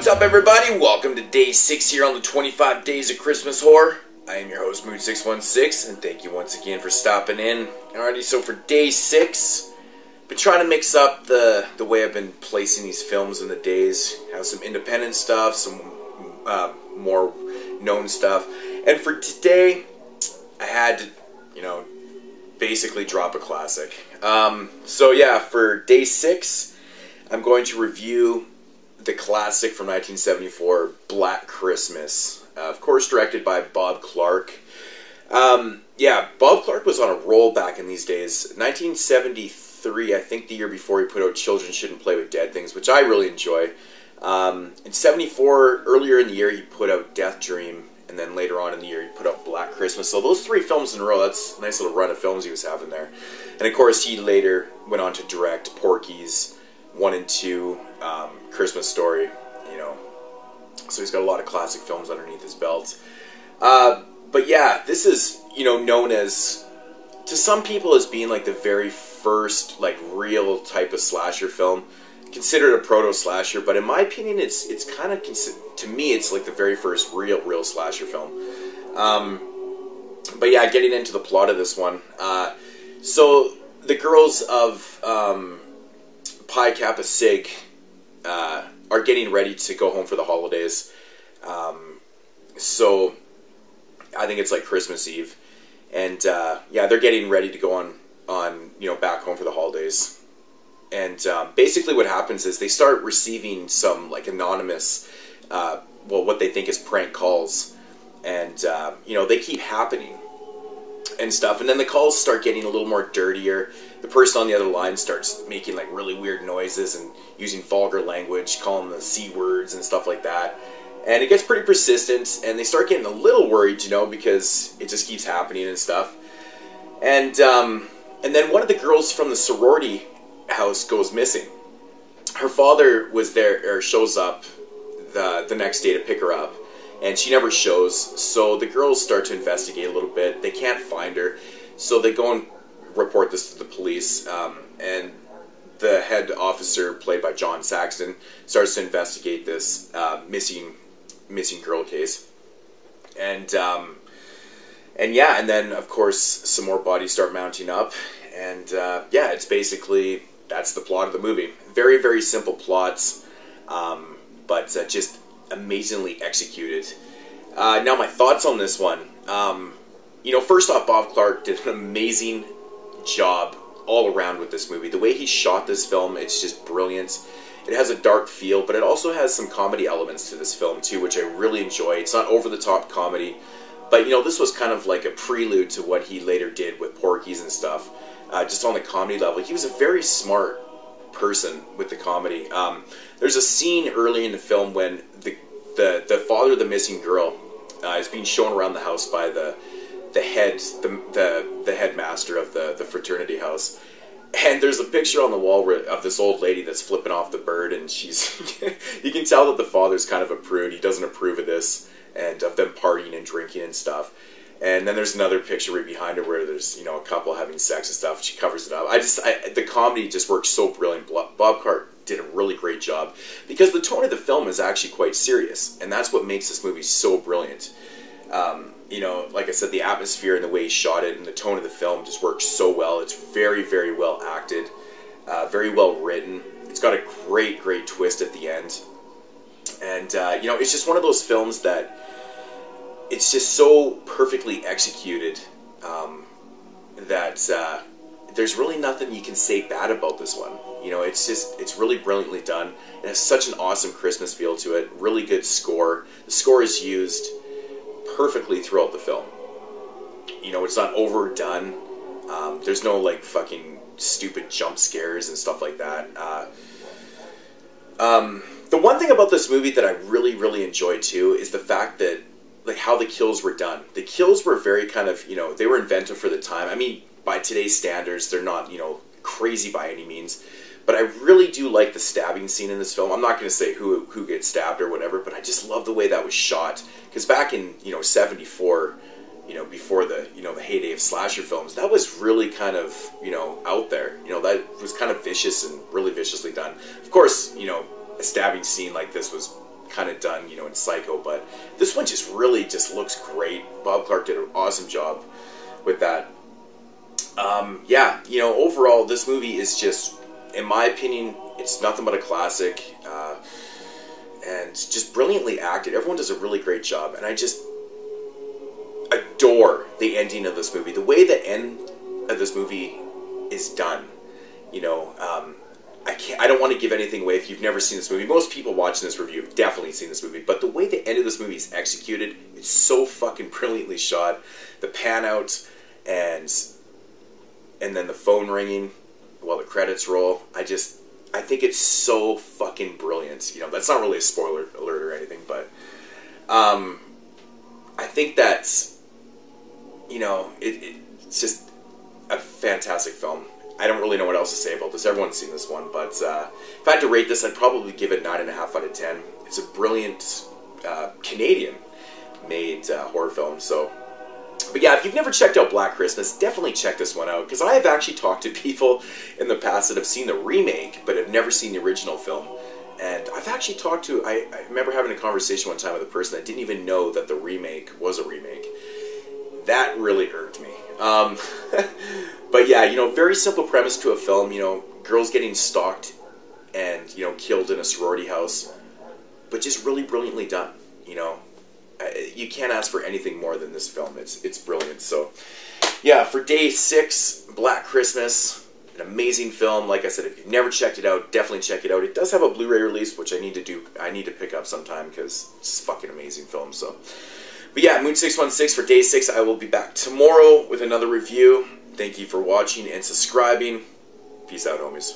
What's up, everybody? Welcome to day 6 here on the 25 Days of Christmas Horror. I am your host, Mood616, and thank you once again for stopping in. Alrighty, so for day 6, been trying to mix up the way I've been placing these films in the days. Have some independent stuff, some more known stuff. And for today, I had to, basically drop a classic. So yeah, for day 6, I'm going to review the classic from 1974, Black Christmas. Of course, directed by Bob Clark. Yeah, Bob Clark was on a roll back in these days. 1973, I think the year before, he put out Children Shouldn't Play with Dead Things, which I really enjoy. In 74, earlier in the year, he put out Death Dream, and then later on in the year, he put out Black Christmas. So those 3 films in a row, that's a nice little run of films he was having there. And of course, he later went on to direct Porky's 1 and 2, Christmas Story, so he's got a lot of classic films underneath his belt. But yeah, this is, known as, to some people, as being like the very first, like, real type of slasher film. Considered a proto-slasher, but in my opinion, it's kind of, to me, it's like the very first real slasher film. But yeah, getting into the plot of this one. So, the girls of Pi Kappa Sig are getting ready to go home for the holidays. So I think it's like Christmas Eve, and yeah, they're getting ready to go on back home for the holidays. And basically, what happens is they start receiving some like anonymous, what they think is prank calls, and they keep happening and stuff. And then the calls start getting a little more dirtier. The person on the other line starts making like really weird noises and using vulgar language, calling the C words and stuff like that. And it gets pretty persistent, and they start getting a little worried, because it just keeps happening and stuff. And then one of the girls from the sorority house goes missing. Her father was there, or shows up the next day to pick her up, and she never shows. So the girls start to investigate a little bit. They can't find her, so they go and report this to the police, and the head officer, played by John Saxon, starts to investigate this missing girl case. And yeah, and then of course some more bodies start mounting up, and yeah, it's basically, that's the plot of the movie. Very, very simple plots, but just amazingly executed. Now my thoughts on this one. First off, Bob Clark did an amazing job all around with this movie. The way he shot this film, it's just brilliant. It has a dark feel, but it also has some comedy elements to this film too, which I really enjoy. It's not over-the-top comedy, but this was kind of like a prelude to what he later did with Porky's and stuff. Just on the comedy level, he was a very smart person with the comedy. There's a scene early in the film when the father of the missing girl is being shown around the house by the headmaster of the fraternity house, and there's a picture on the wall of this old lady that's flipping off the bird, and she's you can tell that the father's kind of a prude. He doesn't approve of this and of them partying and drinking and stuff. And then there's another picture right behind her where there's a couple having sex and stuff. She covers it up. The comedy just works so brilliant. Bob Clark did a really great job, because the tone of the film is actually quite serious, and that's what makes this movie so brilliant. Like I said, the atmosphere and the way he shot it and the tone of the film just works so well. It's very, very well acted, very well written. It's got a great, great twist at the end. And, it's just one of those films that it's just so perfectly executed that there's really nothing you can say bad about this one. It's really brilliantly done. It has such an awesome Christmas feel to it. Really good score. The score is used perfectly throughout the film. It's not overdone. There's no like fucking stupid jump scares and stuff like that. The one thing about this movie that I really, really enjoyed too is the fact that like how the kills were done. The kills were very kind of, they were inventive for the time. I mean, by today's standards, they're not, crazy by any means. But I really do like the stabbing scene in this film. I'm not going to say who gets stabbed or whatever, but I just love the way that was shot. Because back in, 74, before the, the heyday of slasher films, that was really kind of, out there. That was kind of vicious and really viciously done. Of course, a stabbing scene like this was kind of done, you know, in Psycho, but this one just really just looks great. Bob Clark did an awesome job with that. Yeah, you know, overall, this movie is just, in my opinion, it's nothing but a classic, and just brilliantly acted. Everyone does a really great job, and I just adore the ending of this movie. The way the end of this movie is done, you know, I don't want to give anything away if you've never seen this movie. Most people watching this review have definitely seen this movie, but the way the end of this movie is executed, it's so fucking brilliantly shot. The pan out and then the phone ringing while the credits roll. I think it's so fucking brilliant. You know, that's not really a spoiler alert or anything, but I think that's, you know, it's just a fantastic film. I don't really know what else to say about this. Everyone's seen this one, but if I had to rate this, I'd probably give it 9.5 out of 10. It's a brilliant Canadian-made horror film. So, but yeah, if you've never checked out Black Christmas, definitely check this one out, because I have actually talked to people in the past that have seen the remake but have never seen the original film. And I've actually talked to, I remember having a conversation one time with a person that didn't even know that the remake was a remake. That really irked me. But yeah, you know, very simple premise to a film, you know, girls getting stalked and, you know, killed in a sorority house, but just really brilliantly done, you know. You can't ask for anything more than this film. It's brilliant. So, yeah, for day 6, Black Christmas, an amazing film. Like I said, if you've never checked it out, definitely check it out. It does have a Blu-ray release, which I need to pick up sometime, because it's a fucking amazing film. So, but yeah, Moon 616 for day 6. I will be back tomorrow with another review. Thank you for watching and subscribing. Peace out, homies.